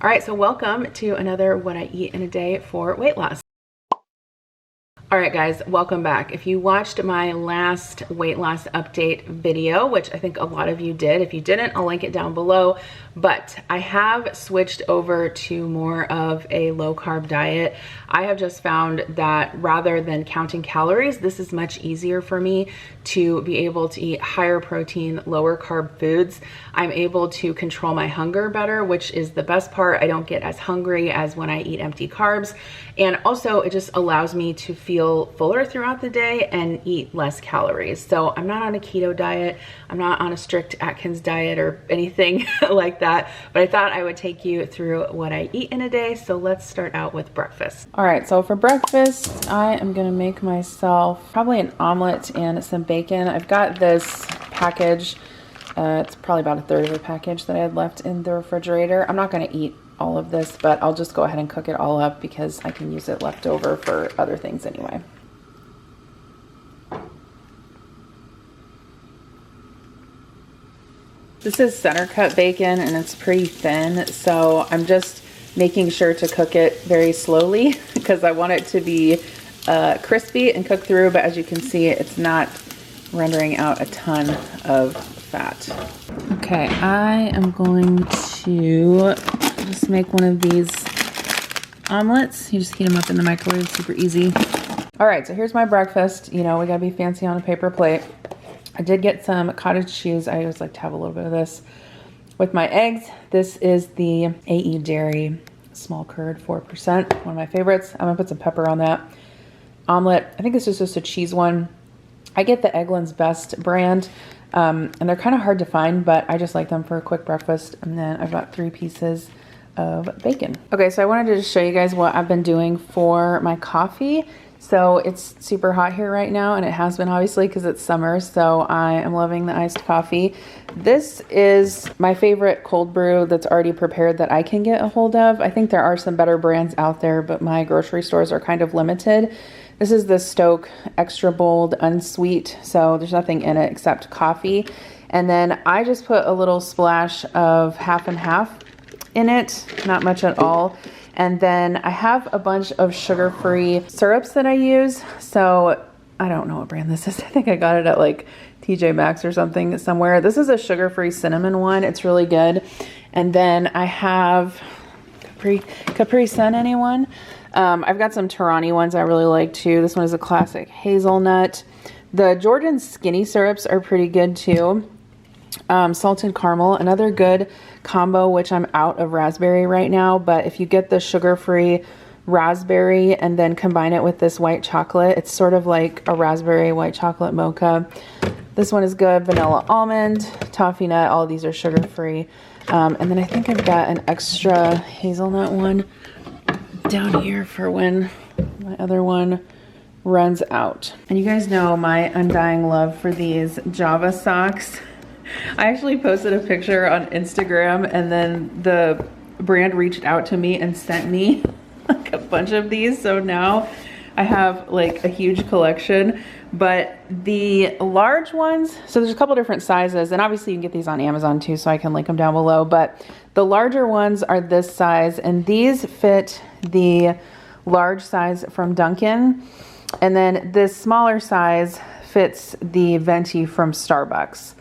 All right, so welcome to another What I Eat in a Day for weight loss. All right, guys, welcome back. If you watched my last weight loss update video, which I think a lot of you did, if you didn't, I'll link it down below. But I have switched over to more of a low carb diet. I have just found that rather than counting calories, this is much easier for me to be able to eat higher protein, lower carb foods. I'm able to control my hunger better, which is the best part. I don't get as hungry as when I eat empty carbs. And also it just allows me to feel fuller throughout the day and eat less calories. So I'm not on a keto diet. I'm not on a strict Atkins diet or anything like that, but I thought I would take you through what I eat in a day. So let's start out with breakfast. All right, so for breakfast, I am gonna make myself probably an omelet and some bacon. I've got this package. It's probably about a third of a package that I had left in the refrigerator. I'm not gonna eat all of this, but I'll just go ahead and cook it all up because I can use it left over for other things anyway. This is center cut bacon and it's pretty thin, so I'm just making sure to cook it very slowly because I want it to be crispy and cook through, but as you can see, it's not rendering out a ton of fat. Okay, I am going to just make one of these omelets. You just heat them up in the microwave, super easy. All right, so here's my breakfast. You know, we gotta be fancy on a paper plate. I did get some cottage cheese. I always like to have a little bit of this with my eggs. This is the AE Dairy small curd, 4%, one of my favorites. I'm gonna put some pepper on that. Omelet, I think this is just a cheese one. I get the Eggland's Best brand, and they're kind of hard to find, but I just like them for a quick breakfast. And then I've got 3 pieces of bacon. Okay, so I wanted to just show you guys what I've been doing for my coffee. So it's super hot here right now, and it has been obviously because it's summer, so I am loving the iced coffee. This is my favorite cold brew that's already prepared that I can get a hold of. I think there are some better brands out there, but my grocery stores are kind of limited. This is the Stoke Extra Bold Unsweet, so there's nothing in it except coffee. And then I just put a little splash of half and half in it, not much at all. And then I have a bunch of sugar-free syrups that I use. So I don't know what brand this is. I think I got it at like TJ Maxx or something somewhere. This is a sugar-free cinnamon one. It's really good. And then I have Capri Sun, anyone? I've got some Torani ones I really like too. This one is a classic hazelnut. The Jordan skinny syrups are pretty good too. Salted caramel, another good combo, which I'm out of raspberry right now, but if you get the sugar-free raspberry and then combine it with this white chocolate, it's sort of like a raspberry white chocolate mocha. This one is good. Vanilla almond, toffee nut, all of these are sugar-free. And then I think I've got an extra hazelnut one down here for when my other one runs out. And you guys know my undying love for these Java socks. I actually posted a picture on Instagram, and then the brand reached out to me and sent me like a bunch of these. So now I have like a huge collection, but the large ones, so there's a couple different sizes, and obviously you can get these on Amazon too, so I can link them down below, but the larger ones are this size, and these fit the large size from Dunkin, and then this smaller size fits the venti from Starbucks.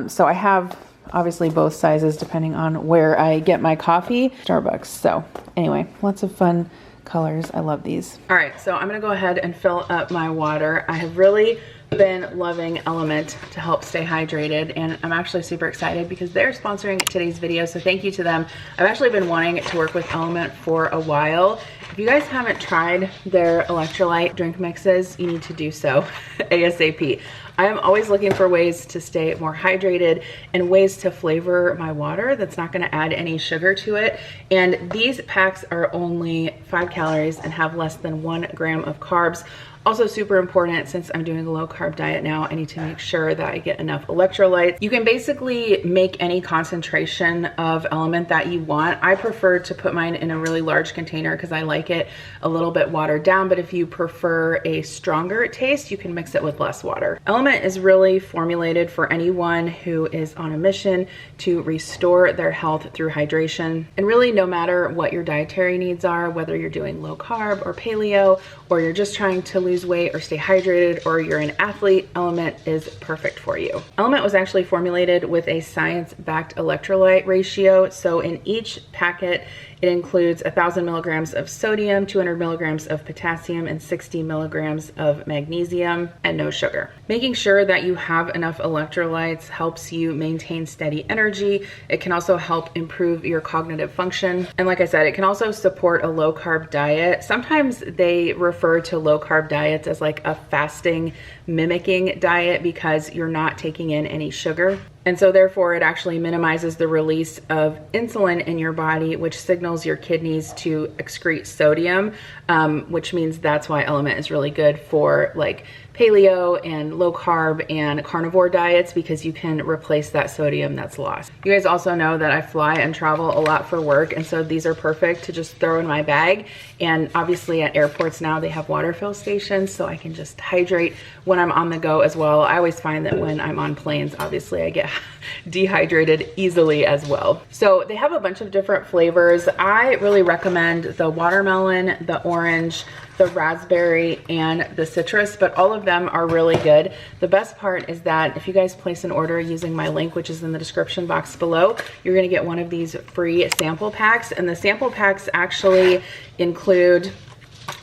So I have obviously both sizes depending on where I get my coffee. Starbucks. So anyway, lots of fun colors. I love these. All right, so I'm gonna go ahead and fill up my water. I have really been loving Element to help stay hydrated, and I'm actually super excited because they're sponsoring today's video, so thank you to them. I've actually been wanting to work with Element for a while. If you guys haven't tried their electrolyte drink mixes, you need to do so ASAP. I am always looking for ways to stay more hydrated and ways to flavor my water that's not gonna add any sugar to it. And these packs are only 5 calories and have less than 1 gram of carbs. Also super important, since I'm doing a low carb diet now, I need to make sure that I get enough electrolytes. You can basically make any concentration of element that you want. I prefer to put mine in a really large container because I like it a little bit watered down, but if you prefer a stronger taste, you can mix it with less water. Element is really formulated for anyone who is on a mission to restore their health through hydration. And really, no matter what your dietary needs are, whether you're doing low carb or paleo, or you're just trying to lose weight or stay hydrated, or you're an athlete, Element is perfect for you. Element was actually formulated with a science-backed electrolyte ratio. So in each packet, it includes 1,000 milligrams of sodium, 200 milligrams of potassium, and 60 milligrams of magnesium, and no sugar. Making sure that you have enough electrolytes helps you maintain steady energy. It can also help improve your cognitive function. And like I said, it can also support a low carb diet. Sometimes they refer to low carb diets as like a fasting mimicking diet because you're not taking in any sugar. And so therefore it actually minimizes the release of insulin in your body, which signals your kidneys to excrete sodium, which means that's why Element is really good for like paleo and low carb and carnivore diets, because you can replace that sodium that's lost. You guys also know that I fly and travel a lot for work, and so these are perfect to just throw in my bag. And obviously at airports now they have water fill stations, so I can just hydrate when I'm on the go as well. I always find that when I'm on planes, obviously I get dehydrated easily as well. So they have a bunch of different flavors. I really recommend the watermelon, the orange, the raspberry, and the citrus, but all of them are really good. The best part is that if you guys place an order using my link, which is in the description box below, you're gonna get one of these free sample packs. And the sample packs actually include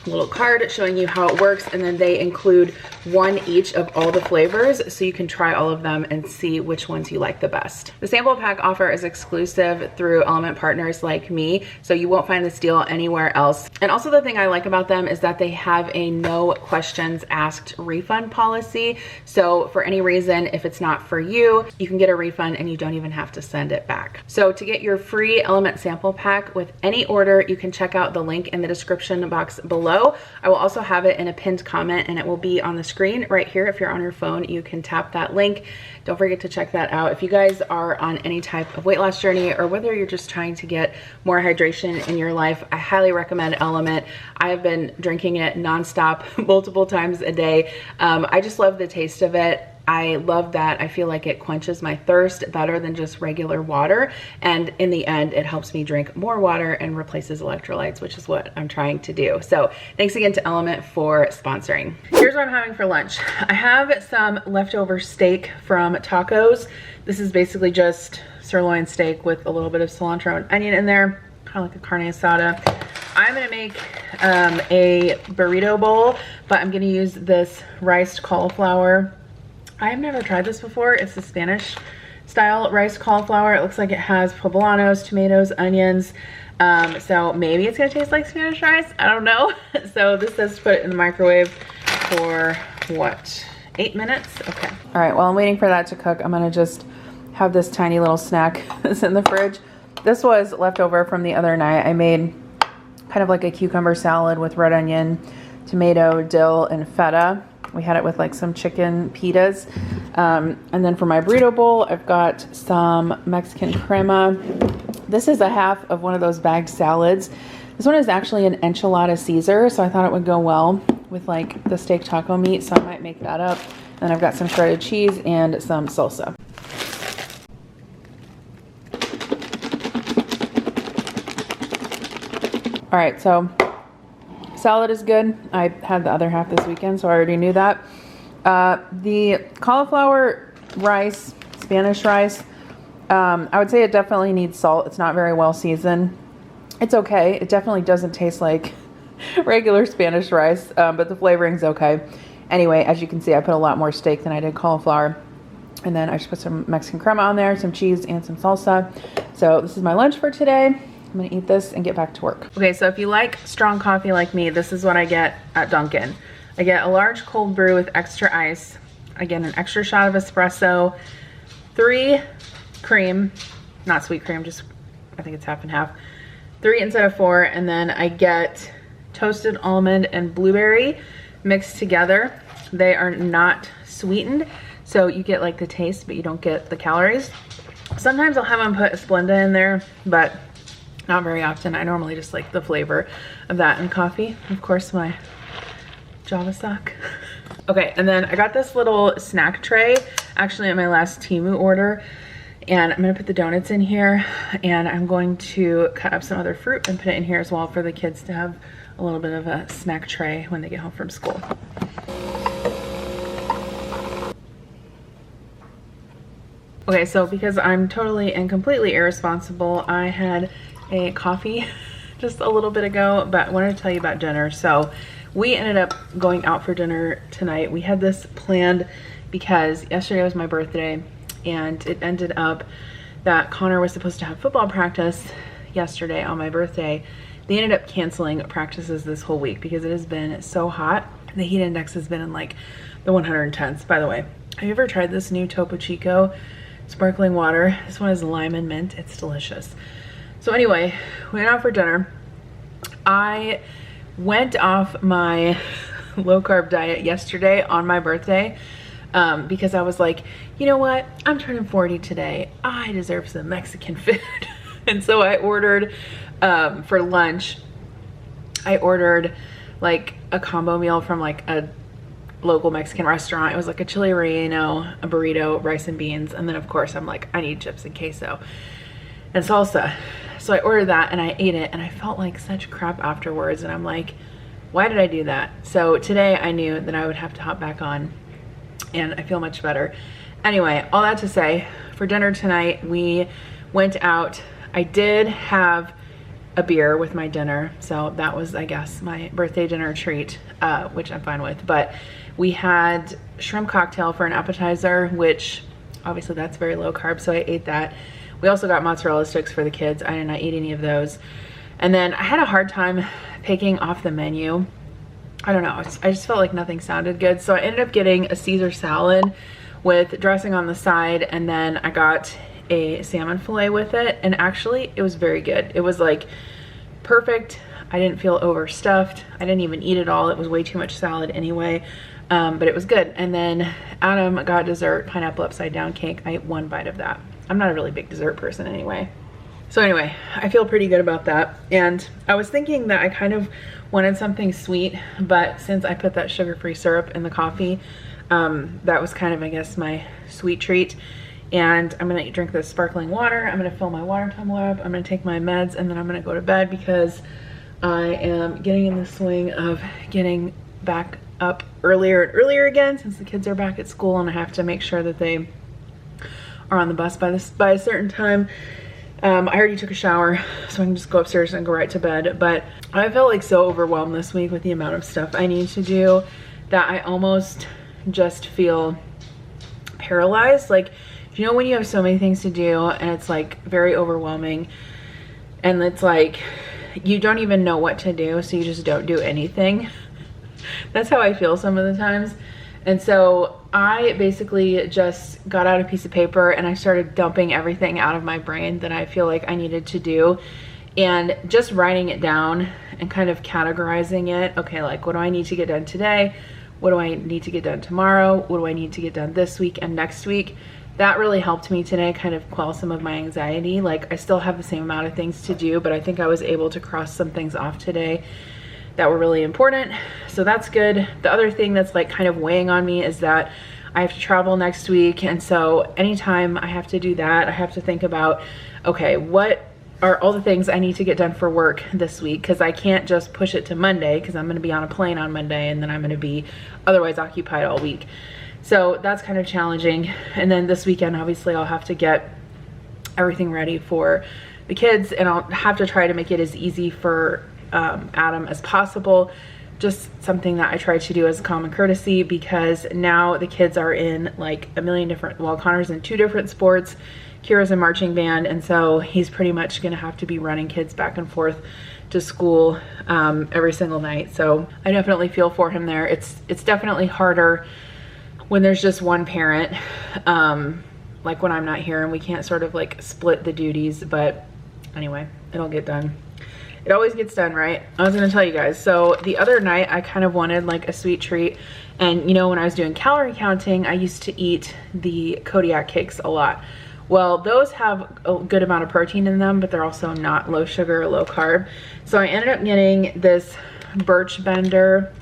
a little card showing you how it works, and then they include one each of all the flavors, so you can try all of them and see which ones you like the best. The sample pack offer is exclusive through Element partners like me, so you won't find this deal anywhere else. And also the thing I like about them is that they have a no questions asked refund policy. So for any reason, if it's not for you, you can get a refund and you don't even have to send it back. So to get your free Element sample pack with any order, you can check out the link in the description box below. I will also have it in a pinned comment, and it will be on the screen right here. If you're on your phone, you can tap that link. Don't forget to check that out. If you guys are on any type of weight loss journey, or whether you're just trying to get more hydration in your life, I highly recommend Element. I have been drinking it nonstop multiple times a day. I just love the taste of it. I love that. I feel like it quenches my thirst better than just regular water. And in the end, it helps me drink more water and replaces electrolytes, which is what I'm trying to do. So thanks again to Element for sponsoring. Here's what I'm having for lunch. I have some leftover steak from tacos. This is basically just sirloin steak with a little bit of cilantro and onion in there, kind of like a carne asada. I'm gonna make a burrito bowl, but I'm gonna use this riced cauliflower. I have never tried this before. It's the Spanish style riced cauliflower. It looks like it has poblanos, tomatoes, onions. So maybe it's gonna taste like Spanish rice. I don't know. So this says put it in the microwave for what, 8 minutes? Okay. All right, while I'm waiting for that to cook, I'm gonna just have this tiny little snack that's in the fridge. This was leftover from the other night. I made kind of like a cucumber salad with red onion, tomato, dill, and feta. We had it with like some chicken pitas. And then for my burrito bowl, I've got some Mexican crema. This is a half of one of those bagged salads. This one is actually an enchilada Caesar, so I thought it would go well with like the steak taco meat, so I might make that up. And I've got some shredded cheese and some salsa. All right, so salad is good. I had the other half this weekend, so I already knew that. The cauliflower rice, Spanish rice, I would say it definitely needs salt. It's not very well seasoned. It's okay. It definitely doesn't taste like regular Spanish rice, but the flavoring's okay. Anyway, as you can see, I put a lot more steak than I did cauliflower. And then I just put some Mexican crema on there, some cheese, and some salsa. So this is my lunch for today. I'm gonna eat this and get back to work. Okay, so if you like strong coffee like me, this is what I get at Dunkin'. I get a large cold brew with extra ice. I get an extra shot of espresso, 3 cream, not sweet cream, just, I think it's half and half. 3 instead of 4, and then I get toasted almond and blueberry, mixed together. They are not sweetened, so you get like the taste, but you don't get the calories. Sometimes I'll have them put Splenda in there, but not very often. I normally just like the flavor of that in coffee. Of course, my Java sock. Okay, and then I got this little snack tray, actually at my last Temu order, and I'm gonna put the donuts in here, and I'm going to cut up some other fruit and put it in here as well for the kids to have a little bit of a snack tray when they get home from school. Okay, so because I'm totally and completely irresponsible, I had a coffee just a little bit ago, but I wanted to tell you about dinner. So we ended up going out for dinner tonight. We had this planned because yesterday was my birthday, and it ended up that Connor was supposed to have football practice yesterday on my birthday. They ended up canceling practices this whole week because it has been so hot. The heat index has been in like the 110s. By the way, have you ever tried this new Topo Chico sparkling water? This one is lime and mint. It's delicious. So anyway, we went out for dinner. I went off my low carb diet yesterday on my birthday because I was like, you know what? I'm turning 40 today. I deserve some Mexican food. And so I ordered for lunch, I ordered like a combo meal from like a local Mexican restaurant. It was like a chili relleno, a burrito, rice and beans, and then of course I'm like, I need chips and queso and salsa. So I ordered that and I ate it, and I felt like such crap afterwards, and I'm like, why did I do that? So today I knew that I would have to hop back on, and I feel much better. Anyway, all that to say, for dinner tonight we went out. I did have a beer with my dinner, so that was, I guess, my birthday dinner treat, which I'm fine with. But we had shrimp cocktail for an appetizer, which obviously that's very low carb, so I ate that. We also got mozzarella sticks for the kids. I did not eat any of those. And then I had a hard time picking off the menu. I don't know, I just felt like nothing sounded good. So I ended up getting a Caesar salad with dressing on the side, and then I got a salmon fillet with it, and actually it was very good. It was like perfect. I didn't feel overstuffed. I didn't even eat it all. It was way too much salad anyway, but it was good. And then Adam got dessert, pineapple upside down cake. I ate one bite of that. I'm not a really big dessert person anyway. So anyway, I feel pretty good about that. And I was thinking that I kind of wanted something sweet, but since I put that sugar-free syrup in the coffee, that was kind of, I guess, my sweet treat. And I'm gonna drink this sparkling water. I'm gonna fill my water tumbler up. I'm gonna take my meds, and then I'm gonna go to bed because I am getting in the swing of getting back up earlier and earlier again since the kids are back at school, and I have to make sure that they are on the bus by a certain time. I already took a shower, so I can just go upstairs and go right to bed. But I felt like so overwhelmed this week with the amount of stuff I need to do that I almost just feel paralyzed. Like, you know when you have so many things to do and it's like very overwhelming, and it's like you don't even know what to do, so you just don't do anything. That's how I feel some of the times. And so I basically just got out a piece of paper and I started dumping everything out of my brain that I feel like I needed to do, and just writing it down and kind of categorizing it. Okay, like, what do I need to get done today? What do I need to get done tomorrow? What do I need to get done this week and next week? That really helped me today kind of quell some of my anxiety. Like, I still have the same amount of things to do, but I think I was able to cross some things off today that were really important. So that's good. The other thing that's like kind of weighing on me is that I have to travel next week. And so anytime I have to do that, I have to think about, okay, what are all the things I need to get done for work this week? Because I can't just push it to Monday, because I'm going to be on a plane on Monday, and then I'm going to be otherwise occupied all week. So that's kind of challenging. And then this weekend, obviously, I'll have to get everything ready for the kids, and I'll have to try to make it as easy for Adam as possible. Just something that I try to do as a common courtesy, because now the kids are in like a million different, well, Connor's in 2 different sports, Kira's in marching band, and so he's pretty much gonna have to be running kids back and forth to school every single night. So I definitely feel for him there. It's definitely harder when there's just one parent, like when I'm not here and we can't sort of like split the duties, but anyway, it'll get done. It always gets done, right? I was gonna tell you guys. So the other night I kind of wanted like a sweet treat, and you know, when I was doing calorie counting, I used to eat the Kodiak cakes a lot. Well, those have a good amount of protein in them, but they're also not low sugar or low carb. So I ended up getting this Birch Bender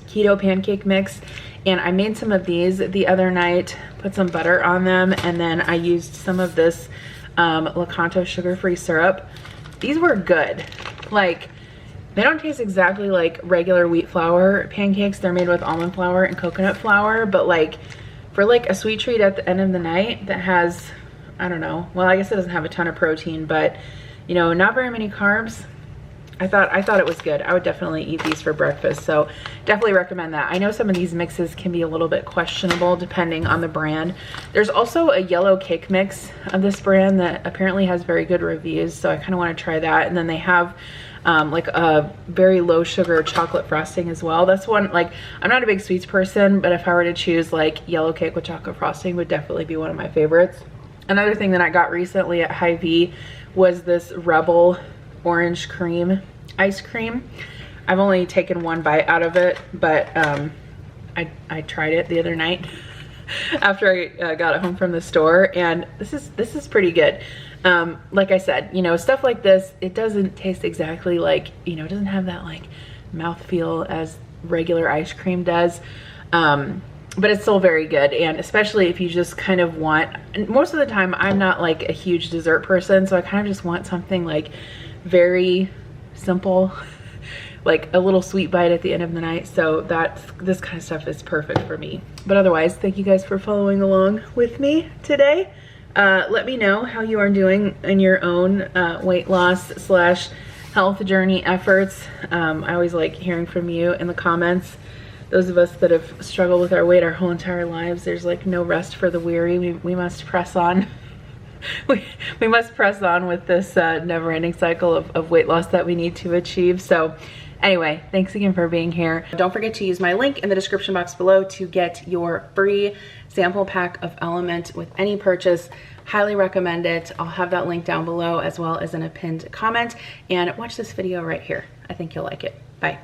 keto pancake mix, and I made some of these the other night, put some butter on them, and then I used some of this Lakanto sugar-free syrup. These were good. Like, they don't taste exactly like regular wheat flour pancakes. They're made with almond flour and coconut flour, but like for like a sweet treat at the end of the night that has, I don't know, well, I guess it doesn't have a ton of protein, but you know, not very many carbs. I thought it was good. I would definitely eat these for breakfast, so definitely recommend that. I know some of these mixes can be a little bit questionable depending on the brand. There's also a yellow cake mix of this brand that apparently has very good reviews, so I kind of want to try that. And then they have like a very low sugar chocolate frosting as well. That's one, like, I'm not a big sweets person, but if I were to choose, like, yellow cake with chocolate frosting would definitely be one of my favorites. Another thing that I got recently at Hy-Vee was this Rebel orange cream ice cream. I've only taken one bite out of it, but I tried it the other night after I got it home from the store, and this is pretty good. Like I said, you know, stuff like this, it doesn't taste exactly like, you know, it doesn't have that like mouthfeel as regular ice cream does, but it's still very good. And especially if you just kind of want, and most of the time I'm not like a huge dessert person, so I kind of just want something like very simple, like a little sweet bite at the end of the night. So this kind of stuff is perfect for me. But otherwise, thank you guys for following along with me today. Let me know how you are doing in your own weight loss / health journey efforts. I always like hearing from you in the comments. Those of us that have struggled with our weight our whole entire lives, there's like no rest for the weary. We must press on. we must press on with this never-ending cycle of weight loss that we need to achieve. So anyway, thanks again for being here. Don't forget to use my link in the description box below to get your free sample pack of Element with any purchase. Highly recommend it. I'll have that link down below as well as in a pinned comment. And watch this video right here. I think you'll like it. Bye.